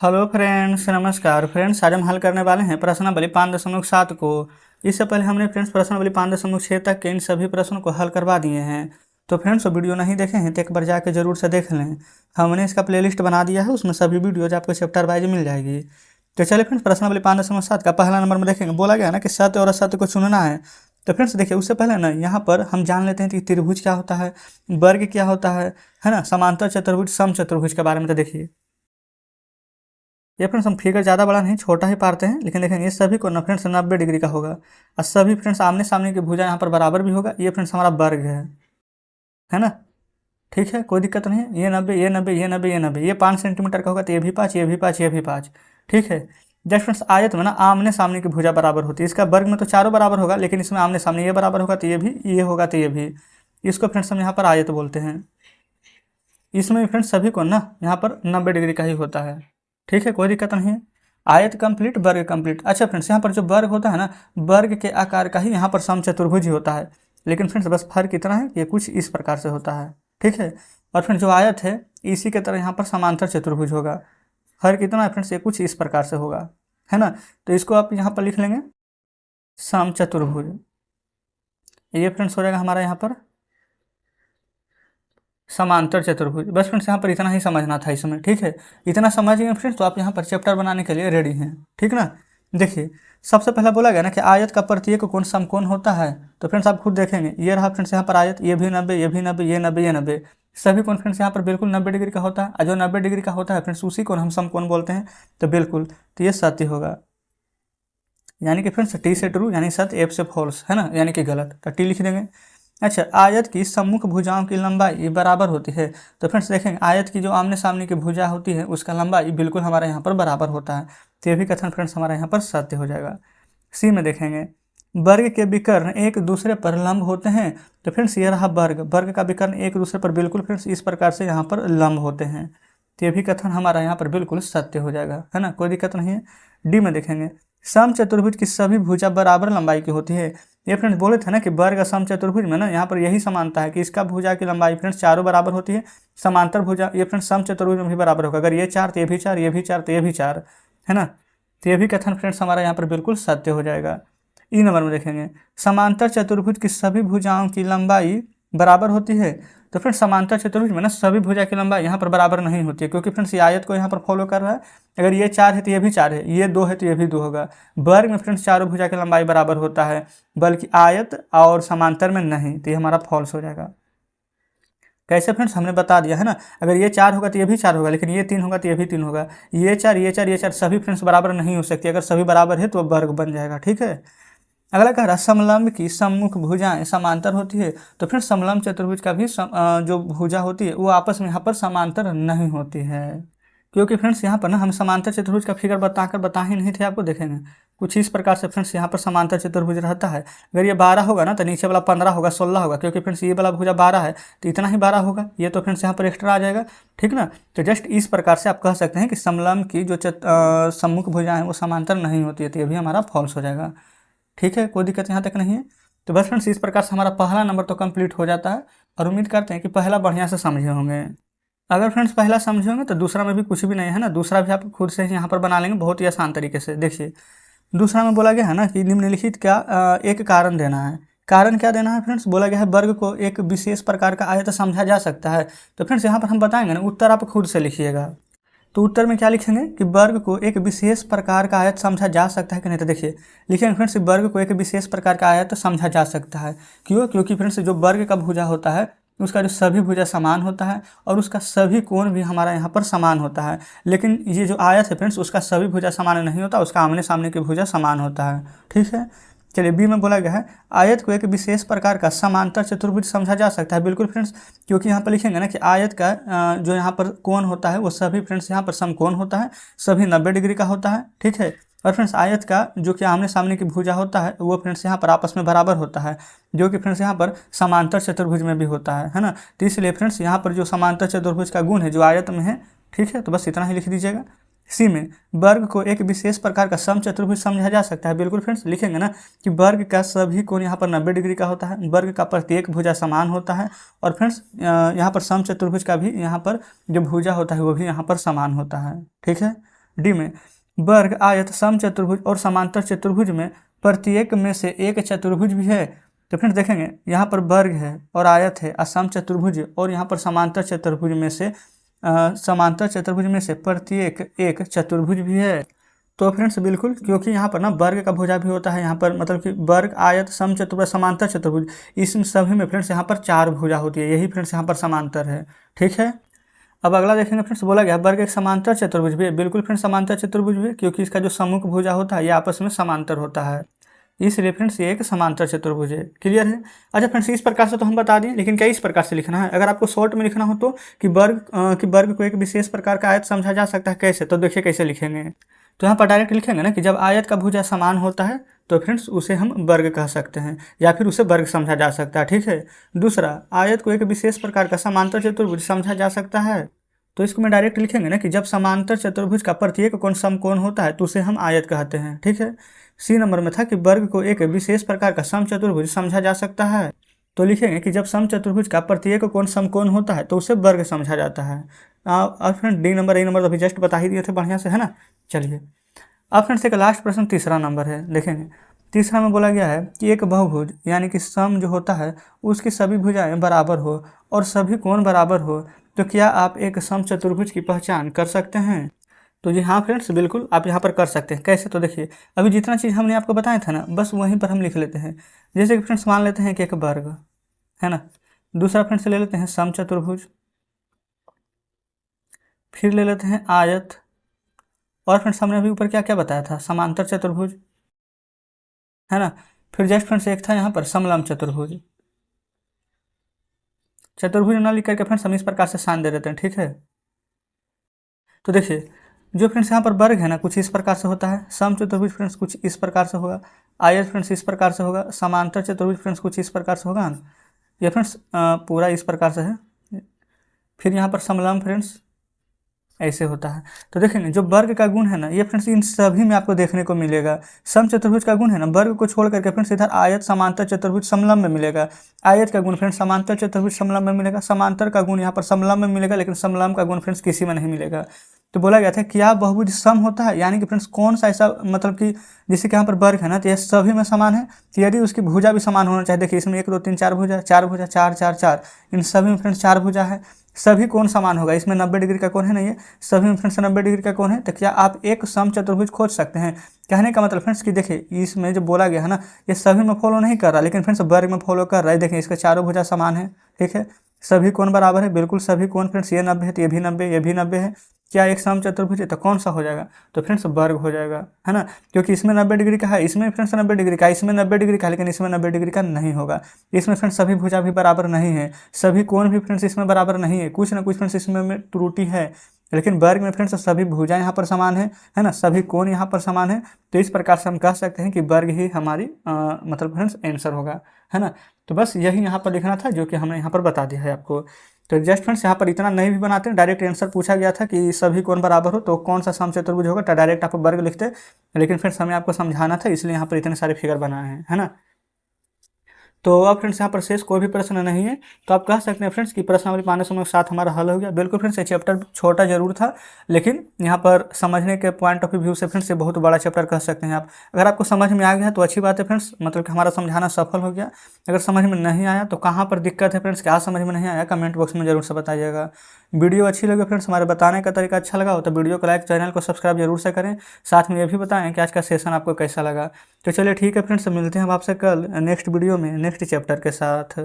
Hello friends, नमस्कार friends. आज हम हल करने वाले हैं प्रश्नावली 5.7 को। इससे पहले हमने फ्रेंड्स प्रश्नावली 5.6 तक के इन सभी प्रश्नों को हल करवा दिए हैं। तो फ्रेंड्स वीडियो नहीं देखे हैं तो एक बार जाके जरूर से देख लें। हमने इसका प्लेलिस्ट बना दिया है, उसमें सभी वीडियोज आपको चैप्टर वाइज मिल जाएगी। तो चलिए फ्रेंड्स प्रश्नावली 5.7 का पहला नंबर में देखेंगे। बोला गया ना कि सत्य और असत्य को चुनना है। तो फ्रेंड्स देखिए, उससे पहले ना यहाँ पर हम जान लेते हैं कि त्रिभुज क्या होता है, वर्ग क्या होता है ना, समांतर चतुर्भुज, समचतुर्भुज के बारे में। तो देखिए ये फ्रेंड्स हम फिगर ज़्यादा बड़ा नहीं, छोटा ही पारते हैं, लेकिन देखेंगे ये सभी को ना फ्रेंड्स 90 डिग्री का होगा और सभी फ्रेंड्स आमने सामने की भुजा यहाँ पर बराबर भी होगा। ये फ्रेंड्स हमारा वर्ग है ना। ठीक है, कोई दिक्कत नहीं है। ये 90, ये 90, ये 90, ये 90, ये 5 सेंटीमीटर का होगा तो ये भी 5, ये भी 5, ये भी 5। ठीक है। जस्ट फ्रेंड्स आयत में ना आमने सामने की भुजा बराबर होती है। इसका वर्ग में तो चारों बराबर होगा, लेकिन इसमें आमने सामने ये बराबर होगा तो ये भी, ये होगा तो ये भी। इसको फ्रेंड्स हम यहाँ पर आयत बोलते हैं। इसमें भी फ्रेंड्स सभी को ना यहाँ पर 90 डिग्री का ही होता है। ठीक है, कोई दिक्कत नहीं है। आयत कंप्लीट, वर्ग कंप्लीट। अच्छा फ्रेंड्स, यहाँ पर जो वर्ग होता है ना, वर्ग के आकार का ही यहाँ पर समचतुर्भुज ही होता है। लेकिन फ्रेंड्स बस फर्क इतना है कि कुछ इस प्रकार से होता है। ठीक है। और फ्रेंड्स जो आयत है इसी के तरह यहाँ पर समांतर चतुर्भुज होगा। फर्क इतना है फ्रेंड्स, ये कुछ इस प्रकार से होगा, है ना। तो इसको आप यहाँ पर लिख लेंगे समचतुर्भुज। ये फ्रेंड्स हो जाएगा हमारा यहाँ पर समांतर चतुर्भुज। बस फ्रेंड्स यहाँ पर इतना ही समझना था इसमें। ठीक है, इतना समझ गए फ्रेंड्स तो आप यहाँ पर चैप्टर बनाने के लिए रेडी हैं। ठीक ना। देखिए सबसे पहला बोला गया ना कि आयत का प्रत्येक कोण समकोण होता है। तो फ्रेंड्स आप खुद देखेंगे, ये रहा फ्रेंड्स यहाँ पर आयत, ये भी 90, ये भी 90, ये 90, ये 90, सभी कोण फ्रेंड्स यहाँ पर बिल्कुल 90 डिग्री का होता है। और जो 90 डिग्री का होता है फ्रेंड्स उसी को हम समकोण बोलते हैं। तो बिल्कुल, तो ये सत्य होगा, यानी कि फ्रेंड्स टी से ट्रू, यानी सत्य, एफ से फॉल्स, है ना, यानी कि गलत। तो टी लिख देंगे। अच्छा, आयत की सम्मुख भुजाओं की लंबाई बराबर होती है। तो फ्रेंड्स देखेंगे, आयत की जो आमने सामने की भुजा होती है उसका लंबाई बिल्कुल हमारे यहाँ पर बराबर होता है। तो ये भी कथन फ्रेंड्स हमारे यहाँ पर सत्य हो जाएगा। सी में देखेंगे, वर्ग के विकर्ण एक दूसरे पर लंब होते हैं। तो फ्रेंड्स ये रहा वर्ग, वर्ग का विकर्ण एक दूसरे पर बिल्कुल फ्रेंड्स इस प्रकार से यहाँ पर लंब होते हैं। तो ये भी कथन हमारा यहाँ पर बिल्कुल सत्य हो जाएगा, है ना, कोई दिक्कत नहीं है। डी में देखेंगे, समचतुर्भुज की सभी भुजा बराबर लंबाई की होती है। ये फ्रेंड्स बोले थे ना कि वर्ग समचतुर्भुज में ना यहाँ पर यही समानता है कि इसका भुजा की लंबाई फ्रेंड्स चारों बराबर होती है। समांतर भुजा ये फ्रेंड्स समचतुर्भुज में भी बराबर होगा। अगर ये 4 तो ये भी 4, ये भी 4 तो ये भी 4, है ना। तो ये भी कथन फ्रेंड्स हमारा यहाँ पर बिल्कुल सत्य हो जाएगा। ई नंबर में देखेंगे, समांतर चतुर्भुज की सभी भुजाओं की लंबाई बराबर होती है। तो फ्रेंड्स समांतर चतुर्भुज में ना सभी भुजा की लंबाई यहाँ पर बराबर नहीं होती है, क्योंकि फ्रेंड्स ये आयत को यहाँ पर फॉलो कर रहा है। अगर ये 4 है तो ये भी 4 है, ये 2 है तो ये भी 2 होगा। वर्ग में फ्रेंड्स चारों भुजा की लंबाई बराबर होता है, बल्कि आयत और समांतर में नहीं। तो ये हमारा फॉल्स हो जाएगा। कैसे फ्रेंड्स, हमने बता दिया है ना। अगर ये 4 होगा तो ये भी 4 होगा, लेकिन ये 3 होगा तो ये भी 3 होगा। ये 4, ये 4, ये 4 सभी फ्रेंड्स बराबर नहीं हो सकती। अगर सभी बराबर है तो वर्ग बन जाएगा। ठीक है। अगला कह रहा है, समलंब की सम्मुख भुजाएं समांतर होती है। तो फिर समलंब चतुर्भुज का भी जो भुजा होती है वो आपस में यहाँ पर समांतर नहीं होती है, क्योंकि फ्रेंड्स यहाँ पर ना हम समांतर चतुर्भुज का फिगर बता ही नहीं थे आपको। देखेंगे कुछ इस प्रकार से फ्रेंड्स यहाँ पर समांतर चतुर्भुज रहता है। अगर ये 12 होगा ना तो नीचे वाला 15 होगा, 16 होगा, क्योंकि फ्रेंड्स ये वाला भुजा 12 है तो इतना ही 12 होगा। ये तो फ्रेंड्स यहाँ पर एक्स्ट्रा आ जाएगा। ठीक ना। तो जस्ट इस प्रकार से आप कह सकते हैं कि समलंब की जो सम्मुख भुजा है वो समांतर नहीं होती है। तो ये भी हमारा फॉल्स हो जाएगा। ठीक है, कोई दिक्कत यहाँ तक नहीं है। तो बस फ्रेंड्स इस प्रकार से हमारा पहला नंबर तो कंप्लीट हो जाता है, और उम्मीद करते हैं कि पहला बढ़िया से समझे होंगे। अगर फ्रेंड्स पहला समझे होंगे तो दूसरा में भी कुछ भी नहीं है ना, दूसरा भी आप खुद से यहाँ पर बना लेंगे बहुत ही आसान तरीके से। देखिए दूसरा में बोला गया है ना कि निम्नलिखित का एक कारण देना है। कारण क्या देना है फ्रेंड्स, बोला गया है वर्ग को एक विशेष प्रकार का आयत समझा जा सकता है। तो फ्रेंड्स यहाँ पर हम बताएंगे ना, उत्तर आप खुद से लिखिएगा। तो उत्तर में क्या लिखेंगे कि वर्ग को एक विशेष प्रकार का आयत समझा जा सकता है कि नहीं। तो देखिए लिखेंगे फ्रेंड्स, वर्ग को एक विशेष प्रकार का आयत समझा जा सकता है। क्यों? क्योंकि फ्रेंड्स जो वर्ग का भुजा होता है उसका जो सभी भुजा समान होता है और उसका सभी कोण भी हमारा यहाँ पर समान होता है। लेकिन ये जो आयत है फ्रेंड्स उसका सभी भुजा समान नहीं होता, उसका आमने सामने की भुजा समान होता है। ठीक है। चलिए बी में बोला गया है, आयत को एक विशेष प्रकार का समांतर चतुर्भुज समझा जा सकता है। बिल्कुल फ्रेंड्स, क्योंकि यहाँ पर लिखेंगे ना कि आयत का जो यहाँ पर कोण होता है वो सभी फ्रेंड्स यहाँ पर समकोण होता है, सभी 90 डिग्री का होता है। ठीक है। और फ्रेंड्स आयत का जो कि आमने सामने की भुजा होता है वो फ्रेंड्स यहाँ पर आपस में बराबर होता है, जो कि फ्रेंड्स यहाँ पर समांतर चतुर्भुज में भी होता है ना। तो इसलिए फ्रेंड्स यहाँ पर जो समांतर चतुर्भुज का गुण है जो आयत में है। ठीक है, तो बस इतना ही लिख दीजिएगा। सी में, वर्ग को एक विशेष प्रकार का समचतुर्भुज समझा जा सकता है। बिल्कुल फ्रेंड्स लिखेंगे ना कि वर्ग का सभी कोण यहाँ पर 90 डिग्री का होता है, वर्ग का प्रत्येक भुजा समान होता है, और फ्रेंड्स यहाँ पर समचतुर्भुज का भी यहाँ पर जो भुजा होता है वो भी यहाँ पर समान होता है। ठीक है, डी में वर्ग, आयत, समचतुर्भुज और समांतर चतुर्भुज में प्रत्येक में से एक चतुर्भुज भी है। तो फ्रेंड्स देखेंगे यहाँ पर वर्ग है और आयत है, असम चतुर्भुज और यहाँ पर समांतर चतुर्भुज में से प्रत्येक एक चतुर्भुज भी है। तो फ्रेंड्स बिल्कुल, क्योंकि यहाँ पर ना वर्ग का भुजा भी होता है, यहाँ पर मतलब कि वर्ग, आयत, समचतुर्भुज, समांतर चतुर्भुज, इसमें सभी में फ्रेंड्स यहाँ पर 4 भुजा होती है, यही फ्रेंड्स यहाँ पर समांतर है। ठीक है, अब अगला देखेंगे फ्रेंड्स, बोला गया वर्ग एक समांतर चतुर्भुज भी है। बिल्कुल फ्रेंड्स समांतर चतुर्भुज भी है, क्योंकि इसका जो सम्मुख भुजा होता है ये आपस में समांतर होता है, इसलिए फ्रेंड्स ये एक समांतर चतुर्भुज है। क्लियर है। अच्छा फ्रेंड्स, इस प्रकार से तो हम बता दिए, लेकिन क्या इस प्रकार से लिखना है? अगर आपको शॉर्ट में लिखना हो तो कि वर्ग को एक विशेष प्रकार का आयत समझा जा सकता है, कैसे? तो देखिए कैसे लिखेंगे। तो यहाँ पर डायरेक्ट लिखेंगे ना कि जब आयत का भुजा समान होता है तो फ्रेंड्स उसे हम वर्ग कह सकते हैं, या फिर उसे वर्ग समझा जा सकता है। ठीक है। दूसरा, आयत को एक विशेष प्रकार का समांतर चतुर्भुज समझा जा सकता है, तो इसको मैं डायरेक्ट लिखेंगे ना कि जब समांतर चतुर्भुज का प्रत्येक कोण समकोण होता है तो उसे हम आयत कहते हैं। ठीक है। सी नंबर में था कि वर्ग को एक विशेष प्रकार का समचतुर्भुज समझा जा सकता है, तो लिखेंगे कि जब समचतुर्भुज का प्रत्येक कोण समकोण होता है तो उसे वर्ग समझा जाता है। अब फ्रेंड डी नंबर, ए नंबर तो अभी जस्ट बता ही दिए थे बढ़िया से, है ना। चलिए अब फ्रेंड्स एक लास्ट प्रश्न, तीसरा नंबर है, देखेंगे। तीसरा में बोला गया है कि एक बहुभुज यानी कि सम जो होता है उसकी सभी भुजाएं बराबर हो और सभी कोण बराबर हो, तो क्या आप एक समचतुर्भुज की पहचान कर सकते हैं? तो जी हाँ फ्रेंड्स, बिल्कुल आप यहाँ पर कर सकते हैं। कैसे? तो देखिए, अभी जितना चीज़ हमने आपको बताया था ना, बस वहीं पर हम लिख लेते हैं। जैसे कि फ्रेंड्स मान लेते हैं कि एक वर्ग है ना, दूसरा फ्रेंड्स ले लेते हैं समचतुर्भुज, फिर ले लेते हैं आयत, और फ्रेंड्स हमने अभी ऊपर क्या क्या बताया था? समांतर चतुर्भुज, है ना। फिर जस्ट फ्रेंड्स एक था यहाँ पर समलंब चतुर्भुज। चतुर्भुज ना लिख करके फ्रेंड्स हम इस प्रकार से शान दे देते हैं। ठीक है। तो देखिए, जो फ्रेंड्स यहाँ पर वर्ग है ना, कुछ इस प्रकार से होता है, समचतुर्भुज फ्रेंड्स कुछ इस प्रकार से होगा, आयत फ्रेंड्स इस प्रकार से होगा, समांतर चतुर्भुज फ्रेंड्स कुछ इस प्रकार से होगा ना, ये फ्रेंड्स पूरा इस प्रकार से है। फिर यहाँ पर समलंब फ्रेंड्स ऐसे होता है। तो देखेंगे जो वर्ग का गुण है ना, ये फ्रेंड्स इन सभी में आपको देखने को मिलेगा। समचतुर्भुज का गुण है ना, वर्ग को छोड़ करके फ्रेंड्स इधर आयत, समांतर चतुर्भुज, समलंब में मिलेगा। आयत का गुण फ्रेंड्स समांतर चतुर्भुज, समलंब में मिलेगा। समांतर का गुण यहाँ पर समलंब में मिलेगा, लेकिन समलंब का गुण फ्रेंड्स किसी में नहीं मिलेगा। तो बोला गया था क्या बहुभुज सम होता है, यानी कि फ्रेंड्स कौन सा ऐसा, मतलब कि जैसे कि यहाँ पर वर्ग है ना, तो यह सभी में समान है, तो यदि उसकी भुजा भी समान होना चाहिए। देखिए इसमें 1 2 3 4 भुजा, 4 भुजा, 4 4 4, इन सभी में फ्रेंड्स 4 भुजा है, सभी कोण समान होगा। इसमें 90 डिग्री का कोण है, नहीं है, सभी में फ्रेंड्स 90 डिग्री का कोण है। तो क्या आप एक समचतुर्भुज खोज सकते हैं? कहने का मतलब फ्रेंड्स कि देखिए इसमें जो बोला गया है ना, ये सभी में फॉलो नहीं कर रहा, लेकिन फ्रेंड्स वर्ग में फॉलो कर रहा है। देखिए इसके चारों भुजा समान है। ठीक है, सभी कोण बराबर है, बिल्कुल सभी कोण फ्रेंड्स, ये 90 है तो ये भी 90, ये भी 90 है। क्या एक समचतुर्भुज है? तो कौन सा हो जाएगा? तो फ्रेंड्स वर्ग हो जाएगा, है ना, क्योंकि इसमें 90 डिग्री का है, इसमें फ्रेंड्स 90 डिग्री का, इसमें 90 डिग्री का, लेकिन इसमें 90 डिग्री का नहीं होगा। इसमें फ्रेंड्स सभी भुजा भी बराबर नहीं है, सभी कोण भी फ्रेंड्स इसमें बराबर नहीं है, कुछ ना कुछ फ्रेंड्स इसमें त्रुटि है। लेकिन वर्ग में फ्रेंड्स सभी भुजा यहाँ पर समान है ना, सभी कोण यहाँ पर समान है। तो इस प्रकार से हम कह सकते हैं कि वर्ग ही हमारी मतलब फ्रेंड्स आंसर होगा, है ना। तो बस यही यहाँ पर लिखना था, जो कि हमने यहाँ पर बता दिया है आपको। तो जस्ट फ्रेंड्स यहाँ पर इतना नहीं भी बनाते हैं, डायरेक्ट आंसर पूछा गया था कि सभी कोण बराबर हो तो कौन सा समचतुर्भुज होगा, तो डायरेक्ट आप वर्ग लिखते, लेकिन फ्रेंड्स हमें आपको समझाना था, इसलिए यहाँ पर इतने सारे फिगर बनाए हैं, है ना। तो अब फ्रेंड्स यहाँ पर शेष कोई भी प्रश्न नहीं है, तो आप कह सकते हैं फ्रेंड्स कि प्रश्नावली 5 समय के साथ हमारा हल हो गया। बिल्कुल फ्रेंड्स, ये चैप्टर छोटा जरूर था, लेकिन यहाँ पर समझने के पॉइंट ऑफ व्यू से फ्रेंड्स ये बहुत बड़ा चैप्टर कह सकते हैं आप। अगर आपको समझ में आ गया तो अच्छी बात है फ्रेंड्स, मतलब कि हमारा समझाना सफल हो गया। अगर समझ में नहीं आया तो कहाँ पर दिक्कत है फ्रेंड्स, क्या समझ में नहीं आया, कमेंट बॉक्स में जरूर से बताइएगा। वीडियो अच्छी लगे फ्रेंड्स, हमारे बताने का तरीका अच्छा लगा हो तो वीडियो को लाइक, चैनल को सब्सक्राइब जरूर से करें। साथ में ये भी बताएं कि आज का सेशन आपको कैसा लगा। तो चलिए ठीक है फ्रेंड्स, मिलते हैं हम आपसे कल नेक्स्ट वीडियो में नेक्स्ट चैप्टर के साथ।